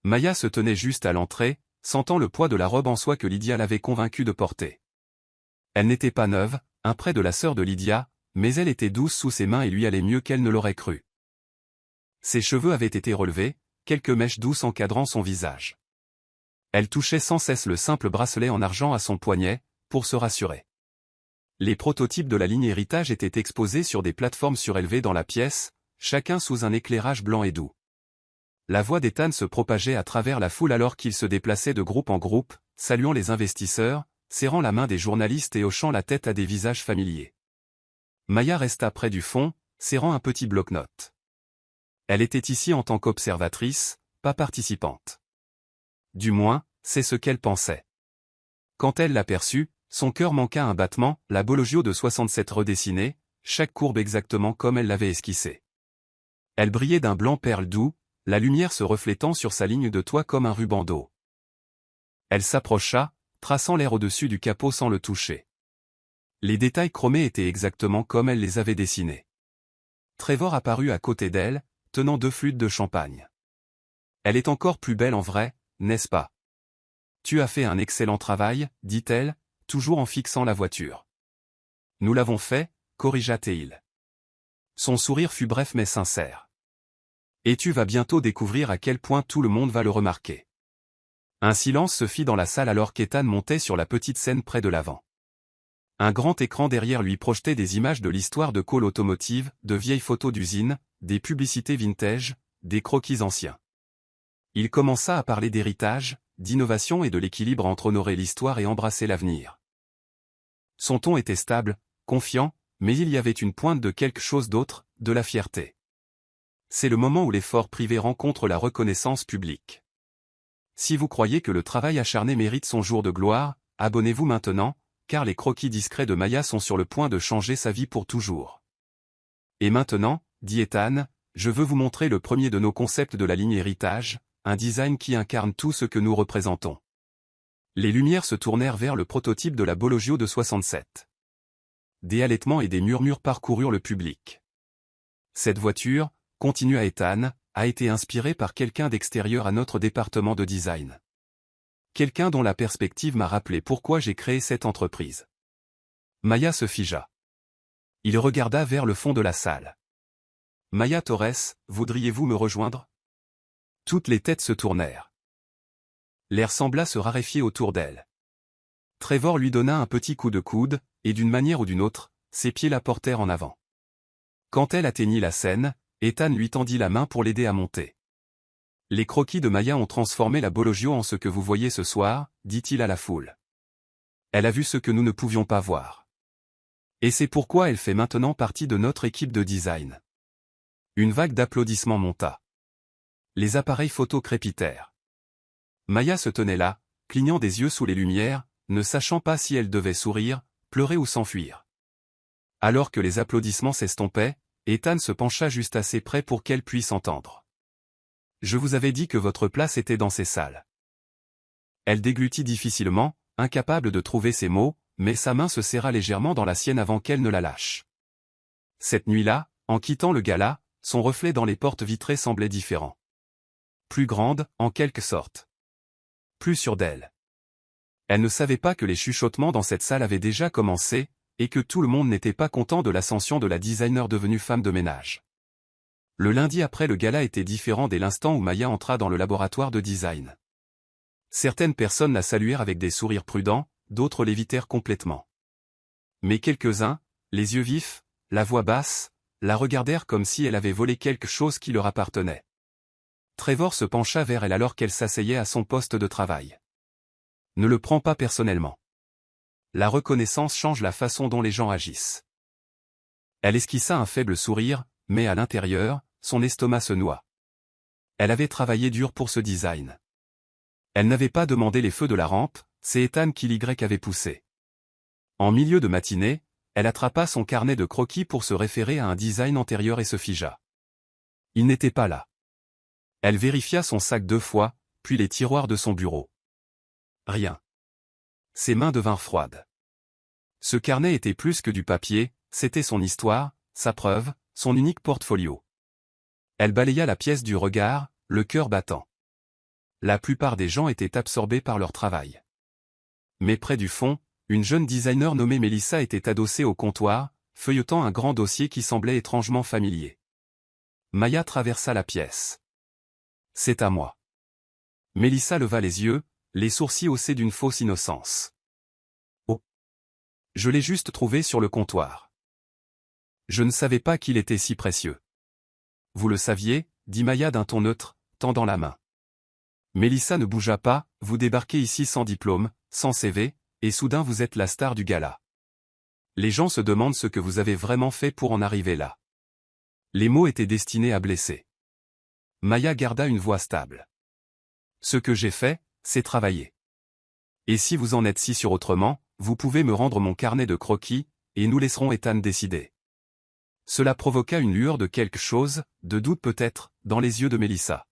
Maya se tenait juste à l'entrée, sentant le poids de la robe en soie que Lydia l'avait convaincue de porter. Elle n'était pas neuve, un prêt de la sœur de Lydia, mais elle était douce sous ses mains et lui allait mieux qu'elle ne l'aurait cru. Ses cheveux avaient été relevés, quelques mèches douces encadrant son visage. Elle touchait sans cesse le simple bracelet en argent à son poignet, pour se rassurer. Les prototypes de la ligne héritage étaient exposés sur des plateformes surélevées dans la pièce, chacun sous un éclairage blanc et doux. La voix d'Ethan se propageait à travers la foule alors qu'il se déplaçait de groupe en groupe, saluant les investisseurs, serrant la main des journalistes et hochant la tête à des visages familiers. Maya resta près du fond, serrant un petit bloc-notes. Elle était ici en tant qu'observatrice, pas participante. Du moins, c'est ce qu'elle pensait. Quand elle l'aperçut, son cœur manqua un battement, la Bologio de 67 redessinée, chaque courbe exactement comme elle l'avait esquissée. Elle brillait d'un blanc perle doux, la lumière se reflétant sur sa ligne de toit comme un ruban d'eau. Elle s'approcha, traçant l'air au-dessus du capot sans le toucher. Les détails chromés étaient exactement comme elle les avait dessinés. Trevor apparut à côté d'elle, tenant 2 flûtes de champagne. « Elle est encore plus belle en vrai, n'est-ce pas? Tu as fait un excellent travail, dit-elle, toujours en fixant la voiture. Nous l'avons fait, corrigea Teil. Son sourire fut bref mais sincère. Et tu vas bientôt découvrir à quel point tout le monde va le remarquer. Un silence se fit dans la salle alors qu'Ethan montait sur la petite scène près de l'avant. Un grand écran derrière lui projetait des images de l'histoire de Cole Automotive, de vieilles photos d'usines, des publicités vintage, des croquis anciens. Il commença à parler d'héritage, d'innovation et de l'équilibre entre honorer l'histoire et embrasser l'avenir. Son ton était stable, confiant, mais il y avait une pointe de quelque chose d'autre, de la fierté. C'est le moment où l'effort privé rencontre la reconnaissance publique. Si vous croyez que le travail acharné mérite son jour de gloire, abonnez-vous maintenant, car les croquis discrets de Maya sont sur le point de changer sa vie pour toujours. Et maintenant, dit Ethan, je veux vous montrer le premier de nos concepts de la ligne héritage, un design qui incarne tout ce que nous représentons. Les lumières se tournèrent vers le prototype de la Bologio de 67. Des halètements et des murmures parcoururent le public. Cette voiture, continua Ethan, a été inspirée par quelqu'un d'extérieur à notre département de design. Quelqu'un dont la perspective m'a rappelé pourquoi j'ai créé cette entreprise. Maya se figea. Il regarda vers le fond de la salle. Maya Torres, voudriez-vous me rejoindre? Toutes les têtes se tournèrent. L'air sembla se raréfier autour d'elle. Trevor lui donna un petit coup de coude, et d'une manière ou d'une autre, ses pieds la portèrent en avant. Quand elle atteignit la scène, Ethan lui tendit la main pour l'aider à monter. Les croquis de Maya ont transformé la Bologio en ce que vous voyez ce soir, dit-il à la foule. Elle a vu ce que nous ne pouvions pas voir. Et c'est pourquoi elle fait maintenant partie de notre équipe de design. Une vague d'applaudissements monta. Les appareils photo crépitèrent. Maya se tenait là, clignant des yeux sous les lumières, ne sachant pas si elle devait sourire, pleurer ou s'enfuir. Alors que les applaudissements s'estompaient, Ethan se pencha juste assez près pour qu'elle puisse entendre. « Je vous avais dit que votre place était dans ces salles. » Elle déglutit difficilement, incapable de trouver ses mots, mais sa main se serra légèrement dans la sienne avant qu'elle ne la lâche. Cette nuit-là, en quittant le gala, son reflet dans les portes vitrées semblait différent. Plus grande, en quelque sorte. Plus sûre d'elle. Elle ne savait pas que les chuchotements dans cette salle avaient déjà commencé, et que tout le monde n'était pas content de l'ascension de la designer devenue femme de ménage. Le lundi après le gala était différent dès l'instant où Maya entra dans le laboratoire de design. Certaines personnes la saluèrent avec des sourires prudents, d'autres l'évitèrent complètement. Mais quelques-uns, les yeux vifs, la voix basse, la regardèrent comme si elle avait volé quelque chose qui leur appartenait. Trevor se pencha vers elle alors qu'elle s'asseyait à son poste de travail. Ne le prends pas personnellement. La reconnaissance change la façon dont les gens agissent. Elle esquissa un faible sourire, mais à l'intérieur, son estomac se noua. Elle avait travaillé dur pour ce design. Elle n'avait pas demandé les feux de la rampe, c'est Ethan qui l'Y avait poussé. En milieu de matinée, elle attrapa son carnet de croquis pour se référer à un design antérieur et se figea. Il n'était pas là. Elle vérifia son sac 2 fois, puis les tiroirs de son bureau. Rien. Ses mains devinrent froides. Ce carnet était plus que du papier, c'était son histoire, sa preuve, son unique portfolio. Elle balaya la pièce du regard, le cœur battant. La plupart des gens étaient absorbés par leur travail. Mais près du fond, une jeune designer nommée Mélissa était adossée au comptoir, feuilletant un grand dossier qui semblait étrangement familier. Maya traversa la pièce. « C'est à moi. » Mélissa leva les yeux, les sourcils haussés d'une fausse innocence. « Oh. Je l'ai juste trouvé sur le comptoir. Je ne savais pas qu'il était si précieux. »« Vous le saviez ?» dit Maya d'un ton neutre, tendant la main. Mélissa ne bougea pas, « Vous débarquez ici sans diplôme, sans CV, et soudain vous êtes la star du gala. Les gens se demandent ce que vous avez vraiment fait pour en arriver là. » Les mots étaient destinés à blesser. Maya garda une voix stable. « Ce que j'ai fait, c'est travailler. Et si vous en êtes si sûr autrement, vous pouvez me rendre mon carnet de croquis, et nous laisserons Ethan décider. » Cela provoqua une lueur de quelque chose, de doute peut-être, dans les yeux de Mélissa.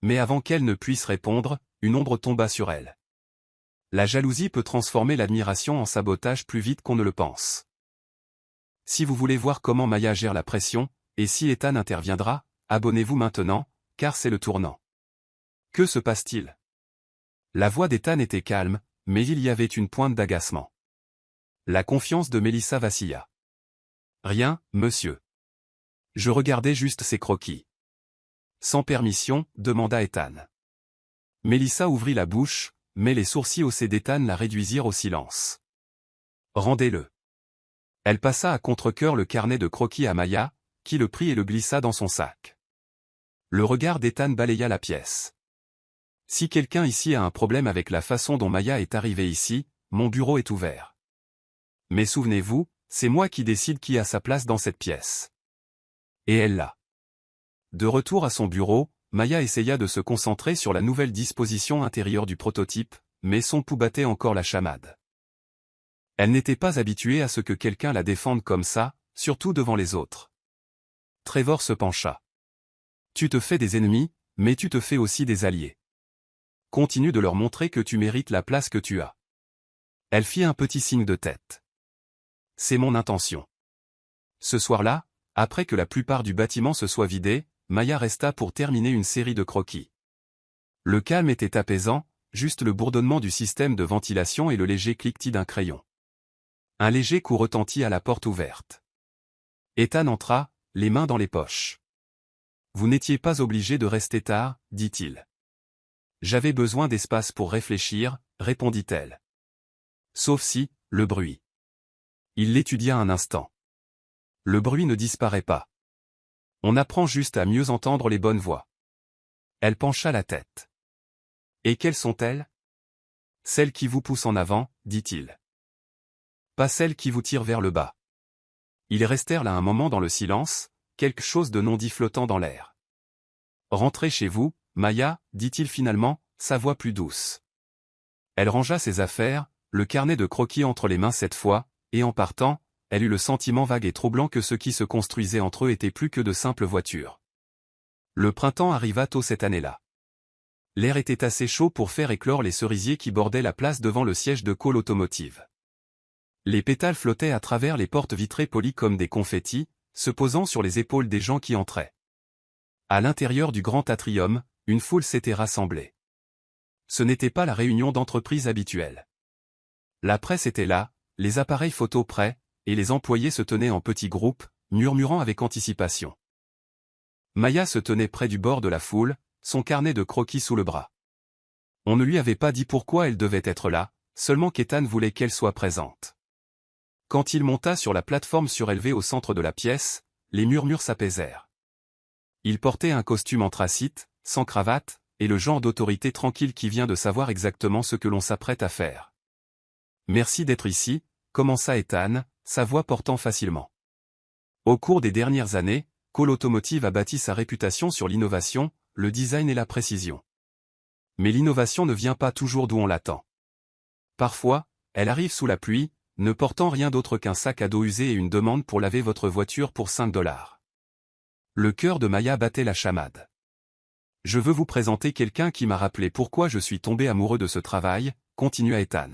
Mais avant qu'elle ne puisse répondre, une ombre tomba sur elle. La jalousie peut transformer l'admiration en sabotage plus vite qu'on ne le pense. Si vous voulez voir comment Maya gère la pression, et si Ethan interviendra, abonnez-vous maintenant, car c'est le tournant. Que se passe-t-il? La voix d'Ethan était calme, mais il y avait une pointe d'agacement. La confiance de Mélissa vacilla. Rien, monsieur. Je regardais juste ces croquis. Sans permission, demanda Ethan. Mélissa ouvrit la bouche, mais les sourcils haussés d'Ethan la réduisirent au silence. Rendez-le. Elle passa à contre-cœur le carnet de croquis à Maya, qui le prit et le glissa dans son sac. Le regard d'Ethan balaya la pièce. Si quelqu'un ici a un problème avec la façon dont Maya est arrivée ici, mon bureau est ouvert. Mais souvenez-vous, c'est moi qui décide qui a sa place dans cette pièce. Et elle l'a. De retour à son bureau, Maya essaya de se concentrer sur la nouvelle disposition intérieure du prototype, mais son pouls battait encore la chamade. Elle n'était pas habituée à ce que quelqu'un la défende comme ça, surtout devant les autres. Trevor se pencha. Tu te fais des ennemis, mais tu te fais aussi des alliés. Continue de leur montrer que tu mérites la place que tu as. Elle fit un petit signe de tête. C'est mon intention. Ce soir-là, après que la plupart du bâtiment se soit vidé, Maya resta pour terminer une série de croquis. Le calme était apaisant, juste le bourdonnement du système de ventilation et le léger cliquetis d'un crayon. Un léger coup retentit à la porte ouverte. Ethan entra, les mains dans les poches. « Vous n'étiez pas obligé de rester tard, dit-il. »« J'avais besoin d'espace pour réfléchir, répondit-elle. Sauf si, le bruit. » Il l'étudia un instant. Le bruit ne disparaît pas. On apprend juste à mieux entendre les bonnes voix. Elle pencha la tête. Et quelles sont-elles? Celles qui vous poussent en avant, dit-il. Pas celles qui vous tirent vers le bas. Ils restèrent là un moment dans le silence, quelque chose de non dit flottant dans l'air. Rentrez chez vous, Maya, dit-il finalement, sa voix plus douce. Elle rangea ses affaires, le carnet de croquis entre les mains cette fois, et en partant, elle eut le sentiment vague et troublant que ce qui se construisait entre eux était plus que de simples voitures. Le printemps arriva tôt cette année-là. L'air était assez chaud pour faire éclore les cerisiers qui bordaient la place devant le siège de Cole Automotive. Les pétales flottaient à travers les portes vitrées polies comme des confettis, se posant sur les épaules des gens qui entraient. À l'intérieur du grand atrium, une foule s'était rassemblée. Ce n'était pas la réunion d'entreprise habituelle. La presse était là, les appareils photo prêts, et les employés se tenaient en petits groupes, murmurant avec anticipation. Maya se tenait près du bord de la foule, son carnet de croquis sous le bras. On ne lui avait pas dit pourquoi elle devait être là, seulement qu'Ethan voulait qu'elle soit présente. Quand il monta sur la plateforme surélevée au centre de la pièce, les murmures s'apaisèrent. Il portait un costume anthracite, sans cravate, et le genre d'autorité tranquille qui vient de savoir exactement ce que l'on s'apprête à faire. « Merci d'être ici », commença Ethan, sa voix portant facilement. Au cours des dernières années, Cole Automotive a bâti sa réputation sur l'innovation, le design et la précision. Mais l'innovation ne vient pas toujours d'où on l'attend. Parfois, elle arrive sous la pluie, ne portant rien d'autre qu'un sac à dos usé et une demande pour laver votre voiture pour 5 $. Le cœur de Maya battait la chamade. Je veux vous présenter quelqu'un qui m'a rappelé pourquoi je suis tombé amoureux de ce travail, continua Ethan.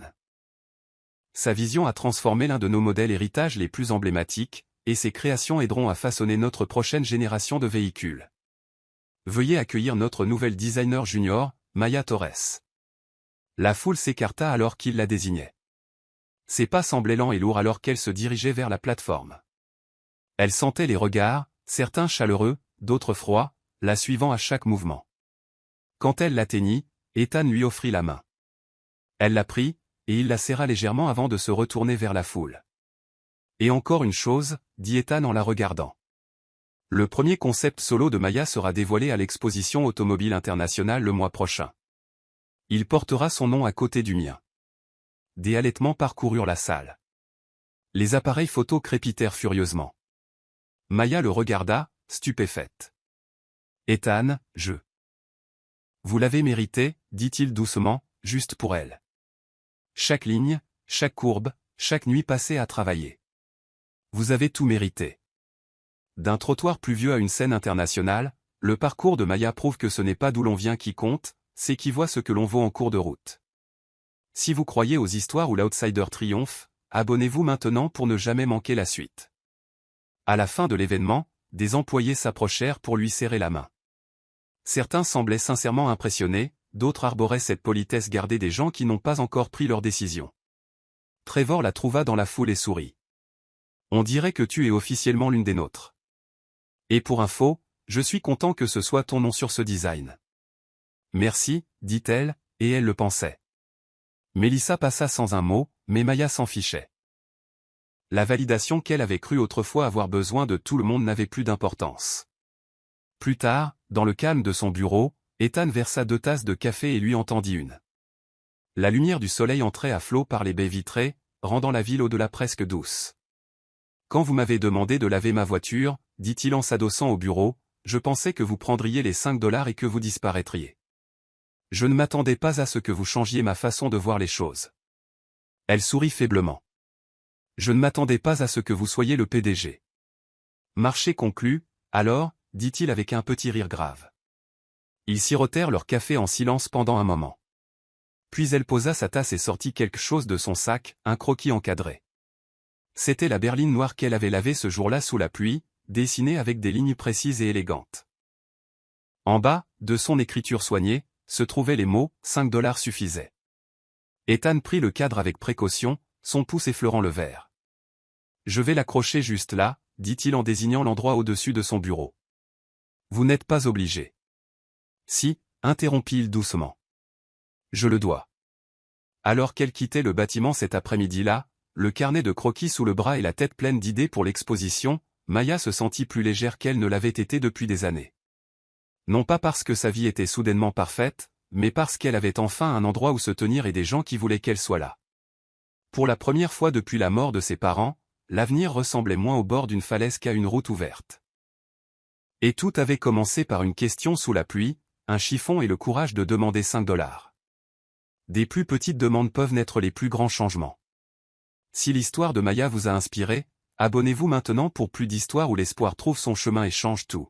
Sa vision a transformé l'un de nos modèles héritages les plus emblématiques, et ses créations aideront à façonner notre prochaine génération de véhicules. Veuillez accueillir notre nouvelle designer junior, Maya Torres. La foule s'écarta alors qu'il la désignait. Ses pas semblaient lents et lourds alors qu'elle se dirigeait vers la plateforme. Elle sentait les regards, certains chaleureux, d'autres froids, la suivant à chaque mouvement. Quand elle l'atteignit, Ethan lui offrit la main. Elle la prit, et il la serra légèrement avant de se retourner vers la foule. Et encore une chose, dit Ethan en la regardant. Le premier concept solo de Maya sera dévoilé à l'exposition automobile internationale le mois prochain. Il portera son nom à côté du mien. Des halètements parcoururent la salle. Les appareils photo crépitèrent furieusement. Maya le regarda, stupéfaite. Ethan, Vous l'avez mérité, dit-il doucement, juste pour elle. Chaque ligne, chaque courbe, chaque nuit passée à travailler. Vous avez tout mérité. D'un trottoir pluvieux à une scène internationale, le parcours de Maya prouve que ce n'est pas d'où l'on vient qui compte, c'est qui voit ce que l'on vaut en cours de route. Si vous croyez aux histoires où l'outsider triomphe, abonnez-vous maintenant pour ne jamais manquer la suite. À la fin de l'événement, des employés s'approchèrent pour lui serrer la main. Certains semblaient sincèrement impressionnés, d'autres arboraient cette politesse gardée des gens qui n'ont pas encore pris leur décision. Trevor la trouva dans la foule et sourit. On dirait que tu es officiellement l'une des nôtres. Et pour info, je suis content que ce soit ton nom sur ce design. Merci, dit-elle, et elle le pensait. Melissa passa sans un mot, mais Maya s'en fichait. La validation qu'elle avait cru autrefois avoir besoin de tout le monde n'avait plus d'importance. Plus tard, dans le calme de son bureau, Ethan versa 2 tasses de café et lui en tendit une. La lumière du soleil entrait à flot par les baies vitrées, rendant la ville au-delà presque douce. Quand vous m'avez demandé de laver ma voiture, dit-il en s'adossant au bureau, je pensais que vous prendriez les 5 $ et que vous disparaîtriez. Je ne m'attendais pas à ce que vous changiez ma façon de voir les choses. Elle sourit faiblement. Je ne m'attendais pas à ce que vous soyez le PDG. Marché conclu, alors, dit-il avec un petit rire grave. Ils sirotèrent leur café en silence pendant un moment. Puis elle posa sa tasse et sortit quelque chose de son sac, un croquis encadré. C'était la berline noire qu'elle avait lavée ce jour-là sous la pluie, dessinée avec des lignes précises et élégantes. En bas, de son écriture soignée, se trouvaient les mots « 5 $ suffisaient ». Ethan prit le cadre avec précaution, son pouce effleurant le verre. « Je vais l'accrocher juste là », dit-il en désignant l'endroit au-dessus de son bureau. « Vous n'êtes pas obligé. »« Si », interrompit-il doucement. « Je le dois. » Alors qu'elle quittait le bâtiment cet après-midi-là, le carnet de croquis sous le bras et la tête pleine d'idées pour l'exposition, Maya se sentit plus légère qu'elle ne l'avait été depuis des années. Non pas parce que sa vie était soudainement parfaite, mais parce qu'elle avait enfin un endroit où se tenir et des gens qui voulaient qu'elle soit là. Pour la première fois depuis la mort de ses parents, l'avenir ressemblait moins au bord d'une falaise qu'à une route ouverte. Et tout avait commencé par une question sous la pluie, un chiffon et le courage de demander 5 $. Des plus petites demandes peuvent naître les plus grands changements. Si l'histoire de Maya vous a inspiré, abonnez-vous maintenant pour plus d'histoires où l'espoir trouve son chemin et change tout.